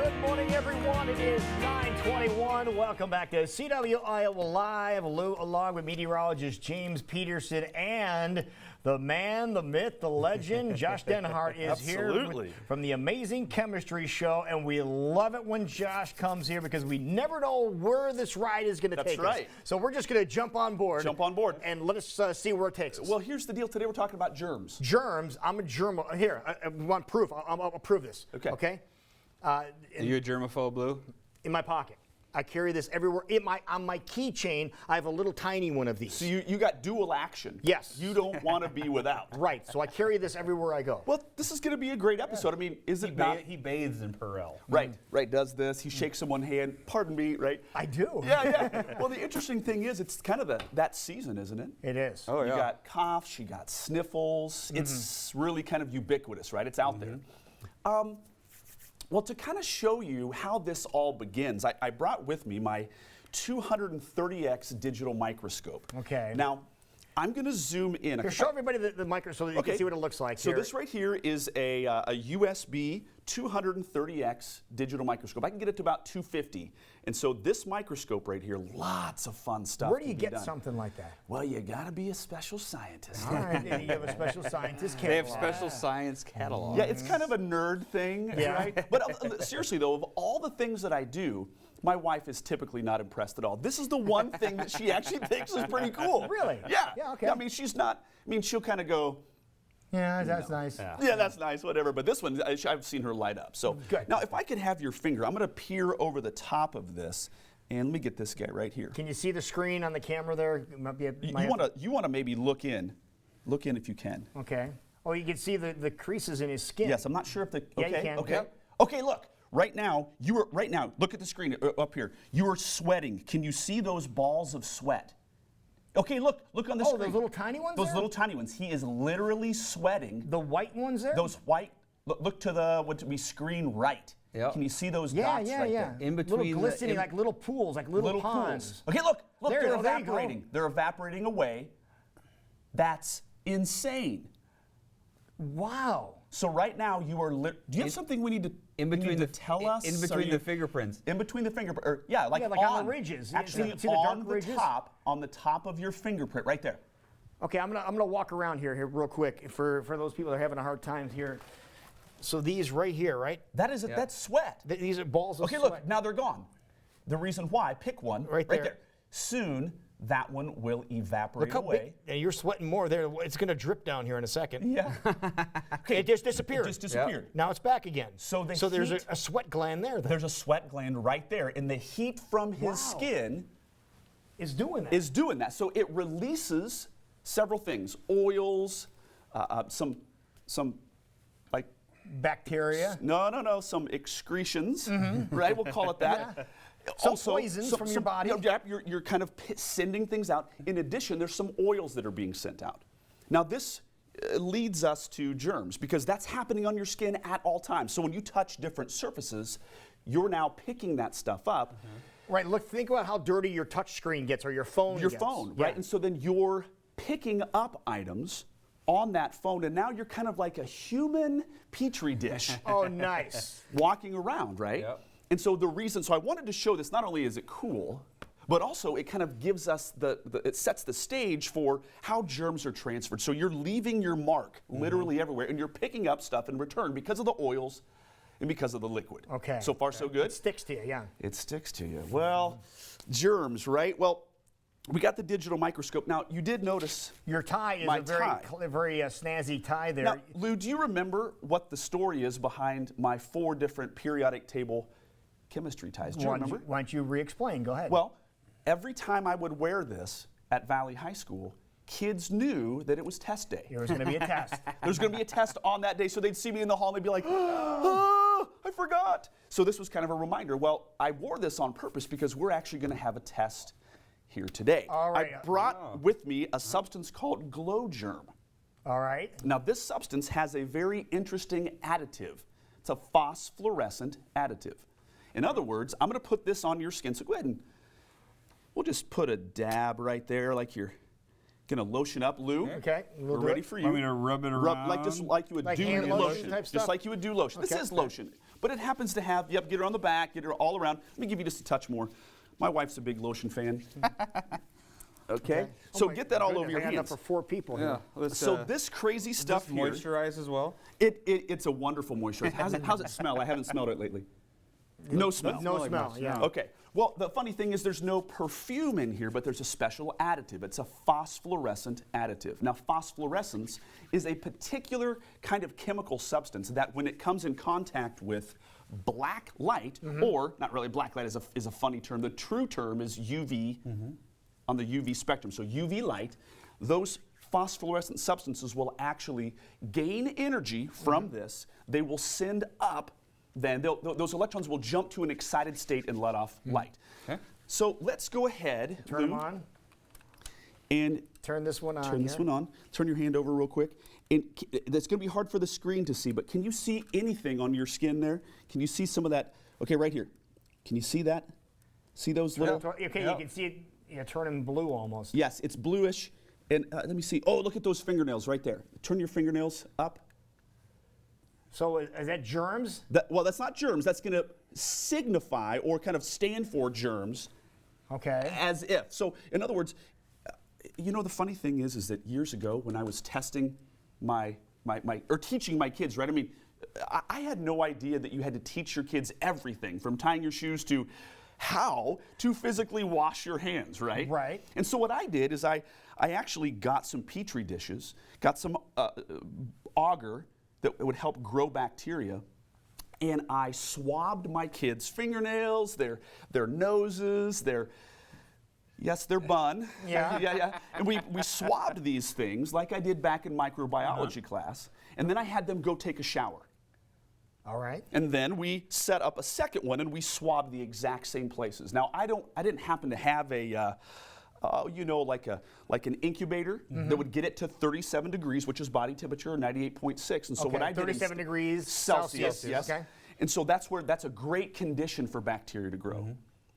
Good morning, everyone. It is 9:21. Welcome back to CW Iowa Live. Lou, along with meteorologist James Peterson and the man, the myth, the legend, Josh Denhart is here from the Amazing Chemistry Show, and we love it when Josh comes here because we never know where this ride is going to take us. So we're just going to jump on board. And let us see where it takes us. Well, here's the deal. Today we're talking about germs. Germs. I'm a germ. Here, I want proof. I'll prove this. Okay? Are you a germaphobe, Lou? In my pocket. I carry this everywhere. On my keychain, I have a little tiny one of these. So you got dual action. Yes. You don't want to be without. Right. So I carry this everywhere I go. Well, this is going to be a great episode. I mean, is it not? He bathes in Perel. Right, does this. He shakes someone's hand. Pardon me, right? I do. Yeah. Well, the interesting thing is it's kind of that season, isn't it? It is. Oh, yeah. You got coughs, you got sniffles. It's really kind of ubiquitous, right? It's out there. Well, to kind of show you how this all begins, I brought with me my 230x digital microscope. Okay. Now, I'm going to zoom in. Here, show everybody the microscope so that you can see what it looks like. So this right here is a USB 230x digital microscope. I can get it to about 250. And so this microscope right here, lots of fun stuff. Where do you get something like that? Well, you got to be a special scientist. All right, and you have a special scientist catalog. They have special science catalogs. Yeah, it's kind of a nerd thing, right? But seriously, though, of all the things that I do, my wife is typically not impressed at all. This is the one thing that she actually thinks is pretty cool. Really? Yeah. Yeah, okay. I mean, she's not, she'll kind of go, yeah, that's nice. Yeah, that's nice, whatever. But this one, I've seen her light up. So good. Now, if I could have your finger, I'm going to peer over the top of this. And let me get this guy right here. Can you see the screen on the camera there? You want to maybe look in if you can. Okay. Oh, you can see the creases in his skin. Yes, I'm not sure if the. Yeah, you can. Okay. Yep. Okay. Look. Right now, look at the screen up here. You are sweating. Can you see those balls of sweat? Okay, look on the screen. Oh, those little tiny ones. Those little tiny ones. He is literally sweating. The white ones there. Those white. Look to the screen right. Yep. Can you see those dots right there? In between, little glistening, like little pools, like little ponds. Pools. Okay, look, they're There evaporating. They're evaporating away. That's insane. Wow. So right now you are. Do you have something we need to tell us? In between the fingerprints. In between the fingerprint, like on the ridges. Actually, see the on dark ridges? on the top of your fingerprint, right there. Okay, I'm gonna walk around here real quick for those people that are having a hard time here. So these right here, right? That's sweat. These are balls of sweat. sweat. Okay, look, now they're gone. The reason why, pick one. Right there. Soon that one will evaporate Look how away. big, and you're sweating more there. It's gonna drip down here in a second. Yeah. Okay, it just disappeared. It just disappeared. Now it's back again. So there's a sweat gland there. There's a sweat gland right there, and the heat from his skin is doing that. So it releases several things: oils, some like bacteria. No, some excretions, right? We'll call it that. Yeah. Some poisons from your body. You're kind of sending things out. In addition, there's some oils that are being sent out. Now this leads us to germs because that's happening on your skin at all times. So when you touch different surfaces, you're now picking that stuff up. Right. Look, think about how dirty your touch screen gets or your phone gets. Right? Yeah. And so then you're picking up items on that phone, and now you're kind of like a human petri dish. Oh, nice. Walking around, right? Yep. And so I wanted to show this, not only is it cool, but also it kind of gives us it sets the stage for how germs are transferred. So you're leaving your mark literally everywhere, and you're picking up stuff in return because of the oils and because of the liquid. Okay. So far, so good? It sticks to you, yeah. It sticks to you. Well, germs, right? Well, we got the digital microscope. Now, you did notice your tie is a very snazzy tie there. Now, Lou, do you remember what the story is behind my 4 different periodic table chemistry ties? Do you remember? Why don't you re-explain? Go ahead. Well, every time I would wear this at Valley High School, kids knew that it was test day. There was going to be a test. There's going to be a test on that day, so they'd see me in the hall and they'd be like, oh, I forgot. So this was kind of a reminder. Well, I wore this on purpose because we're actually going to have a test here today. All right. I brought with me a substance called glow germ. All right. Now, this substance has a very interesting additive. It's a phosphorescent additive. In other words, I'm going to put this on your skin. So go ahead and we'll just put a dab right there, like you're going to lotion up, Lou. Okay. We're ready for you. Want me to rub it around? Like you would do hand lotion. type Just stuff? like you would do lotion. Okay. This is lotion. but it happens to have, get her on the back, get her all around. Let me give you just a touch more. My wife's a big lotion fan. Okay, so get that all over your hands. Enough for 4 people here. So this crazy stuff here. Moisturize as well? It's a wonderful moisturizer. How's it smell? I haven't smelled it lately. No smell. No smell, yeah. Okay. Well, the funny thing is there's no perfume in here, but there's a special additive. It's a phosphorescent additive. Now, phosphorescence is a particular kind of chemical substance that when it comes in contact with black light, or not really black light is a funny term. The true term is UV on the UV spectrum. So UV light, those phosphorescent substances will actually gain energy from this. They will send up. Then those electrons will jump to an excited state and let off light. Okay. So let's go ahead. Turn them on. And turn this one on. Turn this one on. Turn your hand over real quick. And that's going to be hard for the screen to see, but can you see anything on your skin there? Can you see some of that? Okay, right here. Can you see that? See those little? Okay, you can see it. Turning blue almost. Yes, it's bluish. And let me see. Oh, look at those fingernails right there. Turn your fingernails up. So is that germs? Well, that's not germs. That's going to signify or kind of stand for germs. Okay. As if. So, in other words, the funny thing is that years ago when I was testing or teaching my kids, right? I mean, I had no idea that you had to teach your kids everything from tying your shoes to how to physically wash your hands, right? Right. And so what I did is I actually got some Petri dishes, got some agar that would help grow bacteria, and I swabbed my kids' fingernails, their noses, their bun. Yeah. yeah. And we swabbed these things like I did back in microbiology class, and then I had them go take a shower. All right. And then we set up a second one and we swabbed the exact same places. Now I didn't happen to have a like an incubator that would get it to 37 degrees, which is body temperature, 98.6. And so what I did 37 degrees Celsius, yes. Okay. And so that's a great condition for bacteria to grow.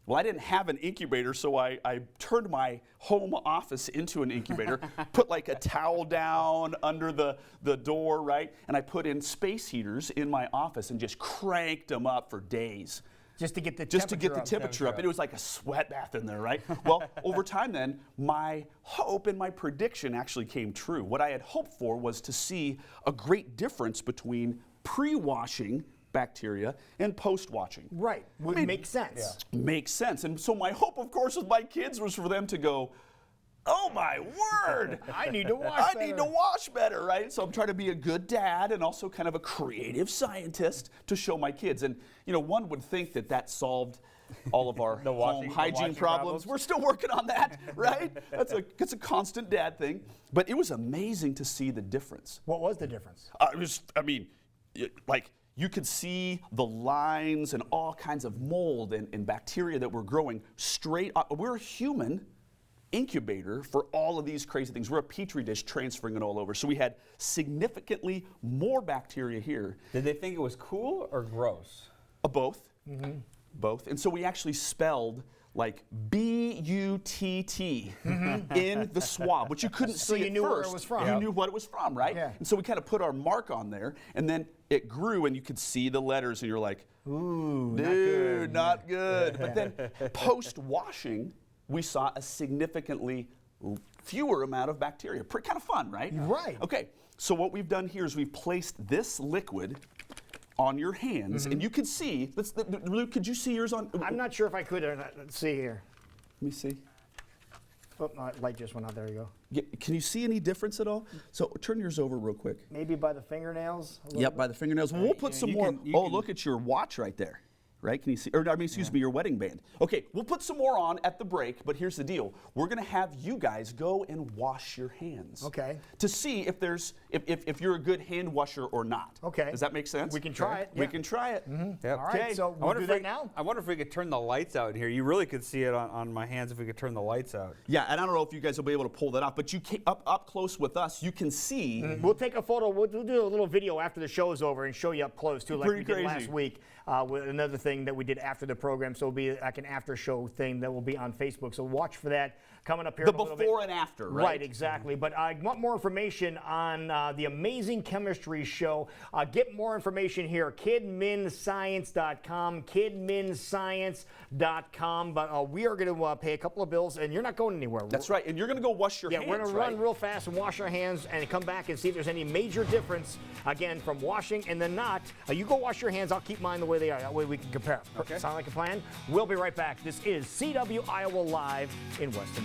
Well, I didn't have an incubator, so I turned my home office into an incubator, put like a towel down under the door, right? And I put in space heaters in my office and just cranked them up for days. Just to get the temperature up. And it was like a sweat bath in there, right? Well, over time then, my hope and my prediction actually came true. What I had hoped for was to see a great difference between pre-washing bacteria and post-washing. Right. Would make sense. Yeah. Makes sense. And so my hope, of course, with my kids was for them to go, oh my word, I need to wash better. I need to wash better, right? So I'm trying to be a good dad and also kind of a creative scientist to show my kids. And one would think that solved all of our home hygiene problems. We're still working on that, right? That's a constant dad thing. But it was amazing to see the difference. What was the difference? You could see the lines and all kinds of mold and bacteria that were growing straight up. We're a human incubator for all of these crazy things. We're a petri dish transferring it all over. So we had significantly more bacteria here. Did they think it was cool or gross? Both. Both. And so we actually spelled like B-U-T-T in the swab, which you couldn't see at first. So you knew where it was from. You knew what it was from, right? Yeah. And so we kind of put our mark on there, and then it grew, and you could see the letters, and you're like, ooh, dude, not good. But then post-washing, we saw a significantly fewer amount of bacteria. Kind of fun, right? Right. Okay, so what we've done here is we've placed this liquid on your hands, and you can see, Luke, could you see yours on? I'm not sure if I could or not. Let's see here. Let me see. Oh, my light just went out. There you go. Can you see any difference at all? So turn yours over real quick. Maybe by the fingernails? Yep, by the fingernails. We'll put some more. Look at your watch right there. Right? Can you see? Excuse me, your wedding band. Okay, we'll put some more on at the break, but here's the deal. We're going to have you guys go and wash your hands. Okay. To see if you're a good hand washer or not. Okay. Does that make sense? We can try it. We can try it. Yep. All right, so we'll do that now. I wonder if we could turn the lights out in here. You really could see it on my hands if we could turn the lights out. Yeah, and I don't know if you guys will be able to pull that off, but you up close with us, you can see. We'll take a photo. We'll do a little video after the show is over and show you up close too, like we did last week. with another thing that we did after the program. So it'll be like an after show thing that will be on Facebook. So watch for that coming up here. The in a little before bit. and after, right? Right, exactly. But I want more information on the Amazing Chemistry Show. Get more information here, kidminscience.com, kidminscience.com. But we are going to pay a couple of bills, and you're not going anywhere. That's right. And you're going to go wash your hands, we're going to run real fast and wash our hands and come back and see if there's any major difference, again, from washing and then not. You go wash your hands. I'll keep mine the way they are. That way we can compare. Okay. Sound like a plan? We'll be right back. This is CW Iowa Live in Weston.